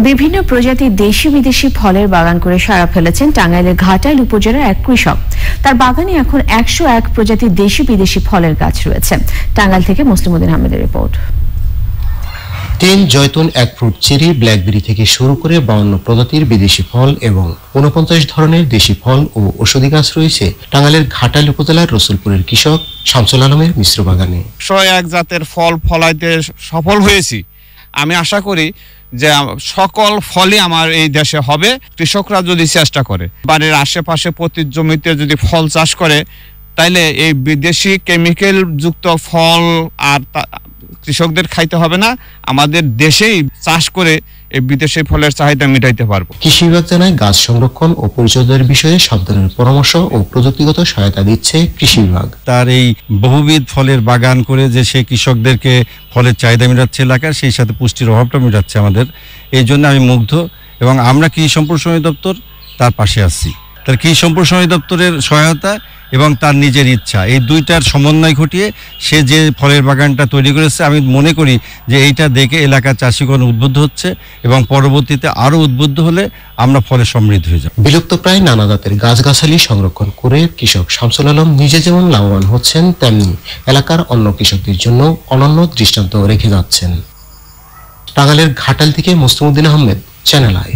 বিভিন্ন প্রজাতির দেশি বিদেশি ফলের বাগান করে সাড়া ফেলেছেন টাঙ্গাইলের ঘাটাইল উপজেলার এক কৃষক। তার বাগানে এখন 101 প্রজাতির দেশি বিদেশি ফলের গাছ রয়েছে। টাঙ্গাইল থেকে মুসলিম উদ্দিন আহমেদের রিপোর্ট। তিন জয়তুন, এক ফ্রুট চেরি, ব্ল্যাকবেরি থেকে শুরু করে 52 প্রজাতির বিদেশি ফল এবং 49 ধরনের দেশি ফল ও ঔষধি গাছ রয়েছে টাঙ্গাইলের ঘাটাইল উপজেলার রসুলপুরের কৃষক শামসুল আলমের মিশ্র বাগানে। 101 জাতের ফল ফলাইতে সফল হয়েছি। আমি আশা করি যে সকল ফলই আমার এই দেশে হবে, কৃষকরা যদি চেষ্টা করে। বাড়ির আশেপাশে প্রতি জমিতে যদি ফল চাষ করে, তাইলে এই বিদেশি কেমিক্যাল যুক্ত ফল আর কৃষকদের খাইতে হবে না, আমাদের দেশেই চাষ করে এই বিদেশি ফলের চাহিদা মেটাইতে পারবো। কৃষি বিভাগ জানায় গাছ সংরক্ষণ ও পরিচর্যার বিষয়ে সব ধরনের পরামর্শ ও প্রযুক্তিগত সহায়তা দিচ্ছে কৃষি বিভাগ। তার এই বহুবিধ ফলের বাগান করে যে সে কৃষকদেরকে ফলের চাহিদা মেটাচ্ছে এলাকার, সেই সাথে পুষ্টির অভাবটা মেটাচ্ছে আমাদের। এই জন্য আমি মুগ্ধ এবং আমরা কৃষি সম্প্রসারণ দপ্তর তার পাশে আছি। তার কৃষি সম্প্রসারণ দপ্তরের সহায়তা এবং তার নিজের ইচ্ছা, এই দুইটার সমন্বয় ঘটিয়ে সে যে ফলের বাগানটা তৈরি করেছে, আমি মনে করি যে এইটা দেখে এলাকার চাষিগণ উদ্বুদ্ধ হচ্ছে এবং পরবর্তীতে আরো উদ্বুদ্ধ হলে আমরা ফলে সমৃদ্ধ হয়ে যাব। বিলুপ্ত প্রায় নানা জাতের গাছগাছালি সংরক্ষণ করে কৃষক শামসুল আলম নিজে যেমন লাভবান হচ্ছেন, তেমনি এলাকার অন্য কৃষকদের জন্য অনন্য দৃষ্টান্ত রেখে যাচ্ছেন। টাঙ্গাইলের ঘাটাইল থেকে মুসলিম উদ্দিন আহমেদ, চ্যানেল আই।